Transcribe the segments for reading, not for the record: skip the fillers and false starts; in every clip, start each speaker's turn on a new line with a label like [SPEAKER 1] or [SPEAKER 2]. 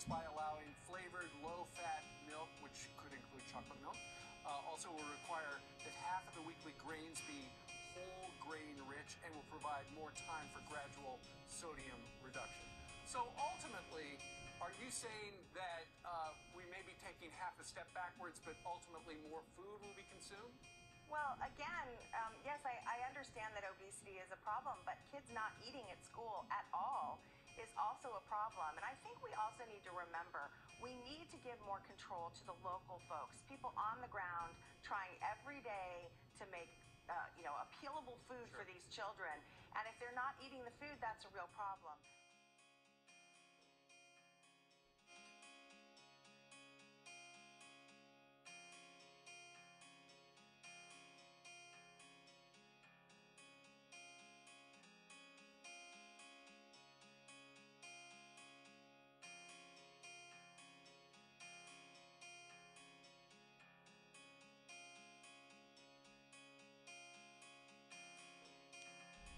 [SPEAKER 1] balance by allowing flavored, low-fat milk, which could include chocolate milk. Also will require that half of the weekly grains be whole grain rich and will provide more time for gradual sodium reduction. So ultimately, are you saying that we may be taking half a step backwards, but ultimately more food will be consumed?
[SPEAKER 2] Well, again, yes, I understand that obesity is a problem, but kids not eating at school at all is also a problem. And I think we also need to remember we need to give more control to the local folks, people on the ground trying every day to make appealable food for these children. And if they're not eating the food, that's a real problem.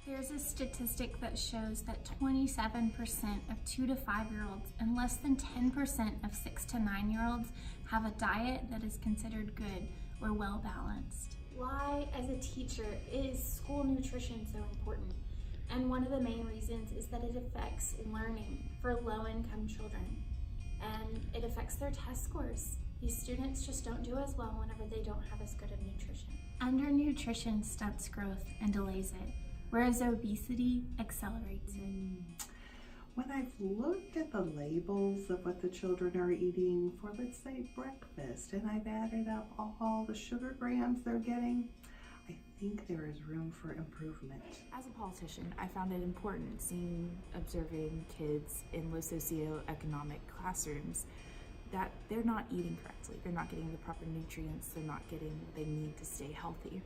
[SPEAKER 3] There's a statistic that shows that 27% of 2 to 5-year-olds and less than 10% of 6 to 9-year-olds have a diet that is considered good or well balanced. Why, as a teacher, is school nutrition so important? And one of the main reasons is that it affects learning for low-income children, and it affects their test scores. These students just don't do as well whenever they don't have as good of nutrition. Undernutrition stunts growth and delays it, whereas obesity accelerates it.
[SPEAKER 4] When I've looked at the labels of what the children are eating for, let's say, breakfast, and I've added up all the sugar grams they're getting, I think there is room for improvement.
[SPEAKER 5] As a politician, I found it important observing kids in low socioeconomic classrooms that they're not eating correctly. They're not getting the proper nutrients. They're not getting what they need to stay healthy.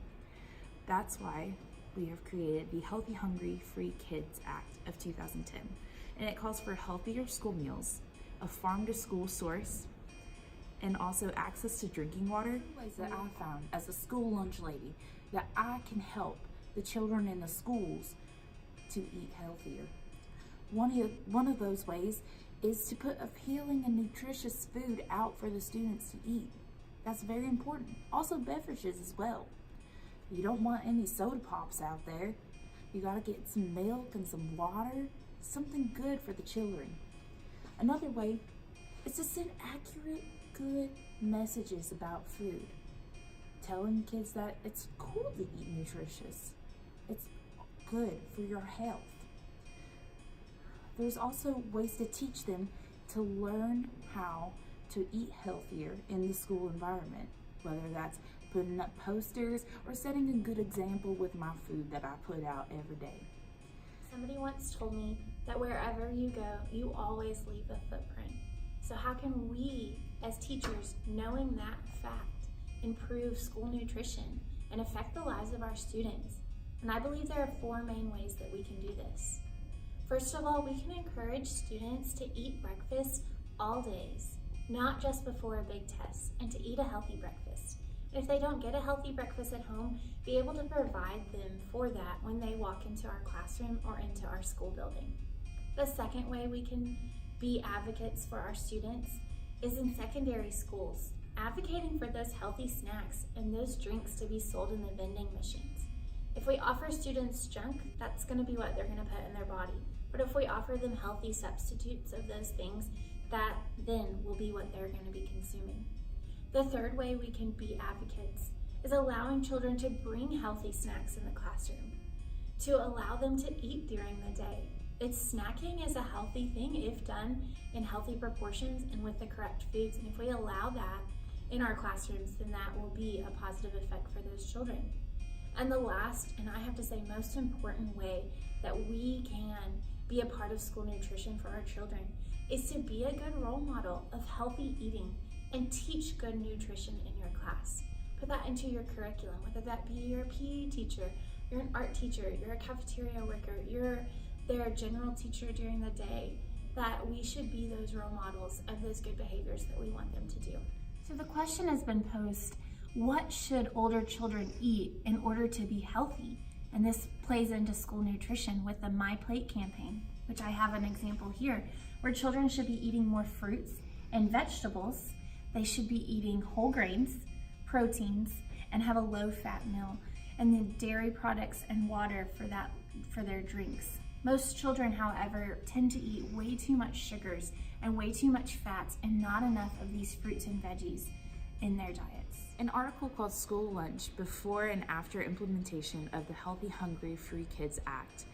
[SPEAKER 5] That's why we have created the Healthy Hungry Free Kids Act of 2010. And it calls for healthier school meals, a farm-to-school source, and also access to drinking water. Ways that I found as a school lunch lady that I can help the children in the schools to eat healthier. One of those ways is to put appealing and nutritious food out for the students to eat. That's very important. Also beverages as well. You don't want any soda pops out there. You gotta get some milk and some water, something good for the children. Another way is to send accurate, good messages about food. Telling kids that it's cool to eat nutritious. It's good for your health. There's also ways to teach them to learn how to eat healthier in the school environment, whether that's putting up posters or setting a good example with my food that I put out every day.
[SPEAKER 3] Somebody once told me that wherever you go, you always leave a footprint. So how can we, as teachers, knowing that fact, improve school nutrition and affect the lives of our students? And I believe there are 4 main ways that we can do this. First of all, we can encourage students to eat breakfast all days, not just before a big test, and to eat a healthy breakfast. If they don't get a healthy breakfast at home, be able to provide them for that when they walk into our classroom or into our school building. The second way we can be advocates for our students is in secondary schools, advocating for those healthy snacks and those drinks to be sold in the vending machines. If we offer students junk, that's going to be what they're going to put in their body. But if we offer them healthy substitutes of those things, that then will be what they're going to be consuming. The third way we can be advocates is allowing children to bring healthy snacks in the classroom, to allow them to eat during the day. Snacking is a healthy thing if done in healthy proportions and with the correct foods. And if we allow that in our classrooms, then that will be a positive effect for those children. And the last, and I have to say most important way that we can be a part of school nutrition for our children is to be a good role model of healthy eating and teach good nutrition in your class. Put that into your curriculum, whether that be your PE teacher, you're an art teacher, you're a cafeteria worker, you're their general teacher during the day, that we should be those role models of those good behaviors that we want them to do. So the question has been posed, what should older children eat in order to be healthy? And this plays into school nutrition with the My Plate campaign. which I have an example here, where children should be eating more fruits and vegetables. They should be eating whole grains, proteins, and have a low-fat meal, and then dairy products and water for their drinks. Most children, however, tend to eat way too much sugars and way too much fats and not enough of these fruits and veggies in their diets.
[SPEAKER 5] An article called School Lunch Before and After Implementation of the Healthy Hungry Free Kids Act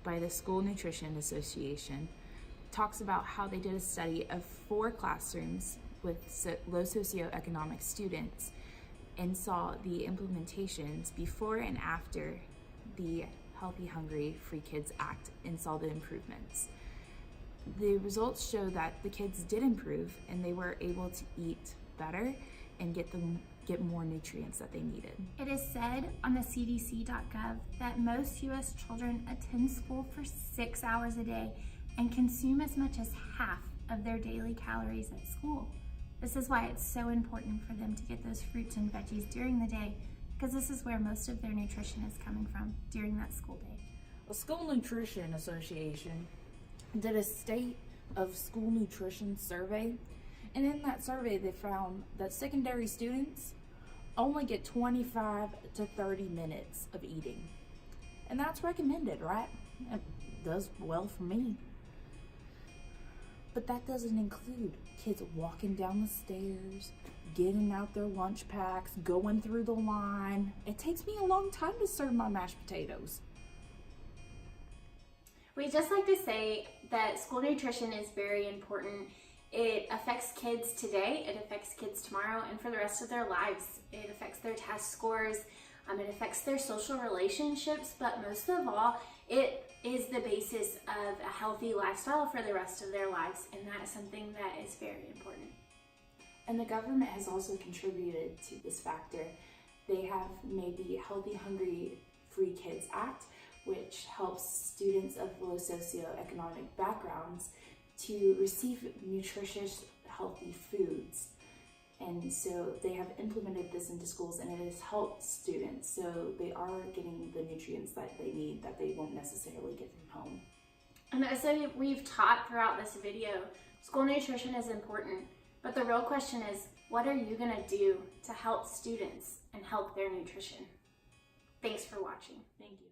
[SPEAKER 5] by the School Nutrition Association talks about how they did a study of 4 classrooms with low socioeconomic students and saw the implementations before and after the Healthy Hungry Free Kids Act and saw the improvements. The results show that the kids did improve and they were able to eat better and get more nutrients that they needed.
[SPEAKER 3] It is said on the cdc.gov that most U.S. children attend school for 6 hours a day and consume as much as half of their daily calories at school. This is why it's so important for them to get those fruits and veggies during the day, because this is where most of their nutrition is coming from during that school day.
[SPEAKER 6] The School Nutrition Association did a state of school nutrition survey, and in that survey they found that secondary students only get 25 to 30 minutes of eating. And that's recommended, right? It does well for me. But that doesn't include kids walking down the stairs, getting out their lunch packs, going through the line. It takes me a long time to serve my mashed potatoes.
[SPEAKER 3] We just like to say that school nutrition is very important. It affects kids today, it affects kids tomorrow, and for the rest of their lives. It affects their test scores, it affects their social relationships, but most of all, it is the basis of a healthy lifestyle for the rest of their lives, and that is something that is very important.
[SPEAKER 5] And the government has also contributed to this factor. They have made the Healthy Hungry Free Kids Act, which helps students of low socioeconomic backgrounds to receive nutritious, healthy foods. And so they have implemented this into schools, and it has helped students, so they are getting the nutrients that they need that they won't necessarily get from home.
[SPEAKER 3] And as we've taught throughout this video, school nutrition is important, but the real question is, what are you going to do to help students and help their nutrition? Thanks for watching.
[SPEAKER 5] Thank you.